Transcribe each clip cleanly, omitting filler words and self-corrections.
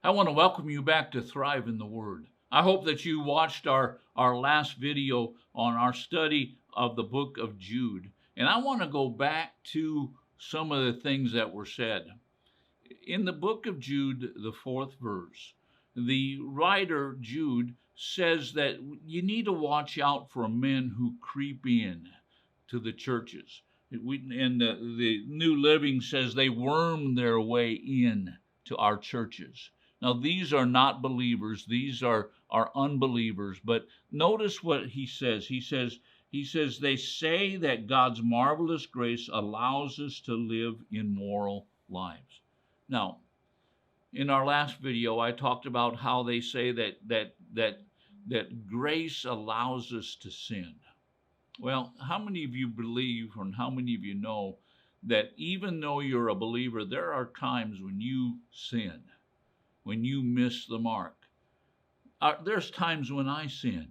I want to welcome you back to Thrive in the Word. I hope that you watched our last video on our study of the book of Jude. And I want to go back to some of the things that were said. In the book of Jude, the fourth verse, the writer Jude says that you need to watch out for men who creep in to the churches. And the New Living says they worm their way in to our churches. Now, these are not believers, these are unbelievers. But notice what he says. He says, they say that God's marvelous grace allows us to live immoral lives. Now, in our last video, I talked about how they say that grace allows us to sin. Well, how many of you believe, and how many of you know that even though you're a believer, there are times when you sin, when you miss the mark? There's times when I sin,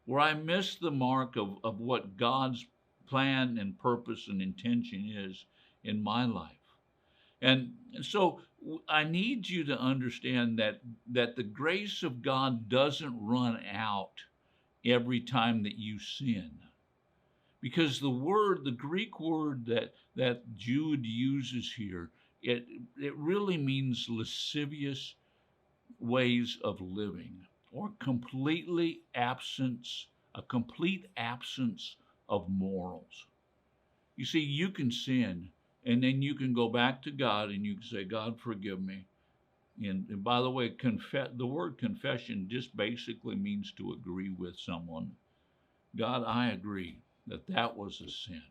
where I miss the mark of what God's plan and purpose and intention is in my life. And so I need you to understand that the grace of God doesn't run out every time that you sin. Because the Greek word that Jude uses here, it really means lascivious ways of living, or a complete absence of morals. You see, you can sin, and then you can go back to God and you can say, God, forgive me. And by the way, the word confession just basically means to agree with someone. God, I agree that was a sin.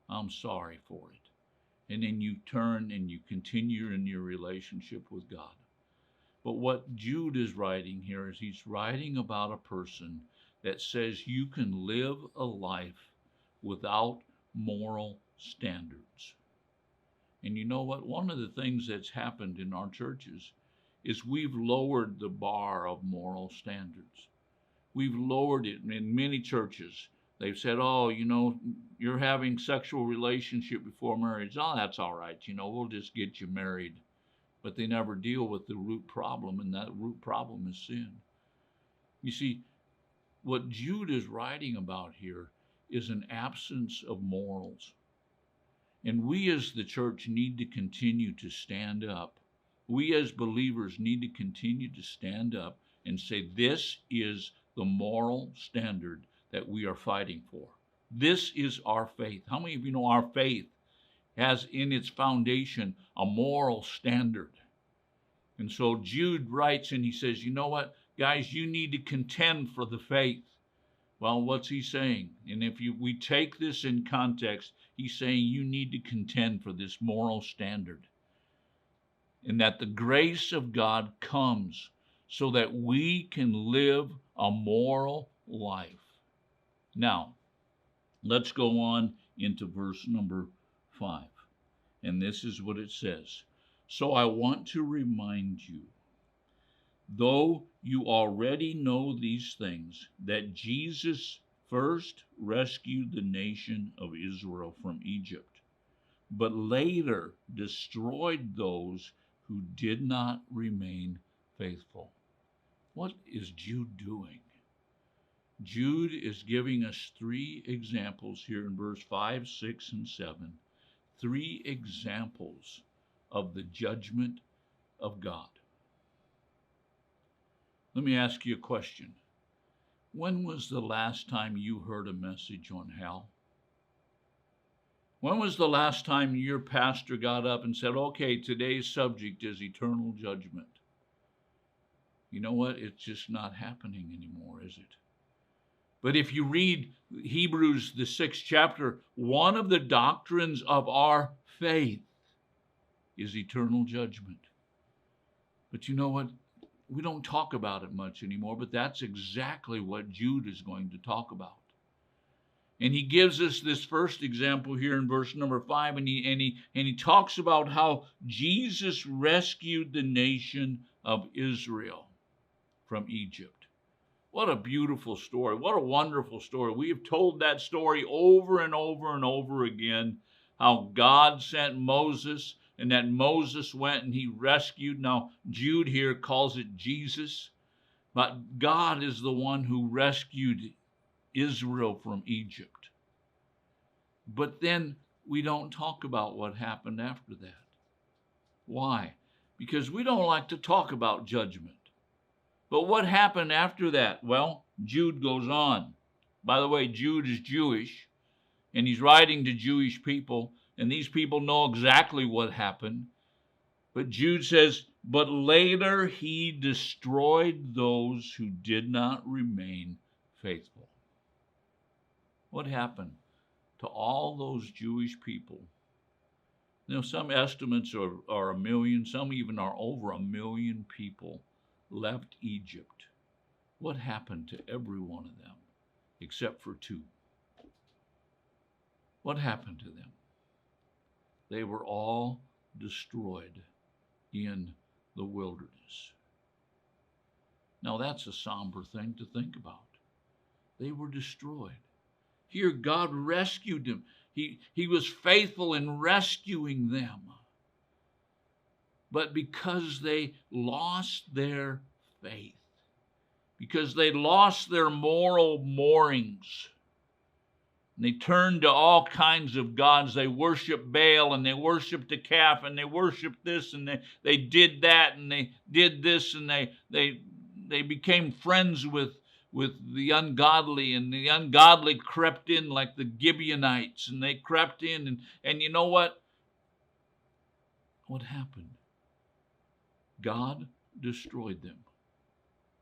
I'm sorry for it. And then you turn and you continue in your relationship with God. But what Jude is writing here is he's writing about a person that says you can live a life without moral standards. And you know what? One of the things that's happened in our churches is we've lowered the bar of moral standards. We've lowered it in many churches. They've said, oh, you're having sexual relationship before marriage. Oh, that's all right. We'll just get you married. But they never deal with the root problem, and that root problem is sin. You see, what Jude is writing about here is an absence of morals. And we as the church need to continue to stand up. We as believers need to continue to stand up and say, this is the moral standard that we are fighting for. This is our faith. How many of you know our faith has in its foundation a moral standard? And so Jude writes and he says, you know what, guys, you need to contend for the faith. Well, what's he saying? And if we take this in context, he's saying you need to contend for this moral standard. And that the grace of God comes so that we can live a moral life. Now, let's go on into verse number 5. And this is what it says. So I want to remind you, though you already know these things, that Jesus first rescued the nation of Israel from Egypt, but later destroyed those who did not remain faithful. What is Jude doing? Jude is giving us 3 examples here in verse 5, 6, and 7. 3 examples of the judgment of God. Let me ask you a question. When was the last time you heard a message on hell? When was the last time your pastor got up and said, okay, today's subject is eternal judgment? You know what? It's just not happening anymore, is it? But if you read Hebrews, the 6th chapter, one of the doctrines of our faith is eternal judgment. But you know what? We don't talk about it much anymore, but that's exactly what Jude is going to talk about. And he gives us this first example here in verse number 5, and he talks about how Jesus rescued the nation of Israel from Egypt. What a beautiful story. What a wonderful story. We have told that story over and over and over again, how God sent Moses and that Moses went and he rescued. Now, Jude here calls it Jesus, but God is the one who rescued Israel from Egypt. But then we don't talk about what happened after that. Why? Because we don't like to talk about judgment. But what happened after that? Well, Jude goes on. By the way, Jude is Jewish, and he's writing to Jewish people, and these people know exactly what happened. But Jude says, but later he destroyed those who did not remain faithful. What happened to all those Jewish people? You know, some estimates are 1 million, some even are over 1 million people left Egypt. What happened to every one of them except for 2? What happened to them? They were all destroyed in the wilderness. Now that's a somber thing to think about. They were destroyed. Here God rescued them. He was faithful in rescuing them. But because they lost their faith, because they lost their moral moorings, and they turned to all kinds of gods. They worshiped Baal, and they worshiped the calf, and they worshiped this, and they did that, and they did this, and they became friends with the ungodly, and the ungodly crept in like the Gibeonites, and they crept in, and you know what? What happened? God destroyed them.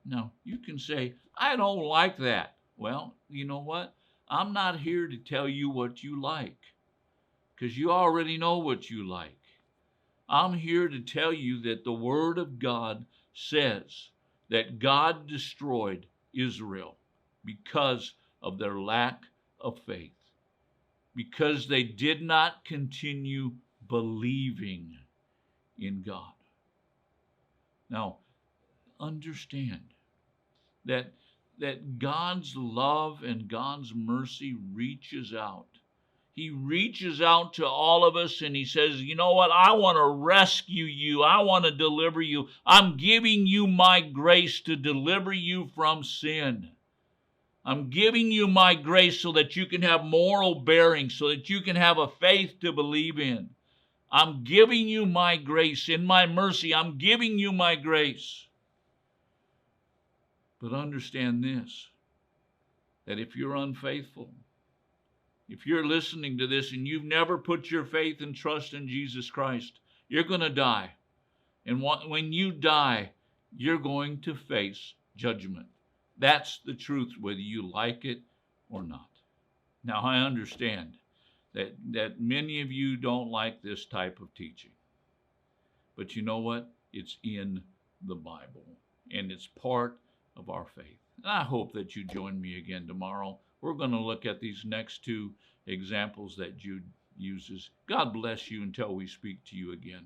Now, you can say, I don't like that. Well, you know what? I'm not here to tell you what you like, because you already know what you like. I'm here to tell you that the Word of God says that God destroyed Israel because of their lack of faith, because they did not continue believing in God. Now, understand that God's love and God's mercy reaches out. He reaches out to all of us and he says, you know what? I want to rescue you. I want to deliver you. I'm giving you my grace to deliver you from sin. I'm giving you my grace so that you can have moral bearing, so that you can have a faith to believe in. I'm giving you my grace. In my mercy, I'm giving you my grace. But understand this, that if you're unfaithful, if you're listening to this and you've never put your faith and trust in Jesus Christ, you're going to die. And when you die, you're going to face judgment. That's the truth, whether you like it or not. Now, I understand that many of you don't like this type of teaching. But you know what? It's in the Bible, and it's part of our faith. And I hope that you join me again tomorrow. We're going to look at these next 2 examples that Jude uses. God bless you until we speak to you again.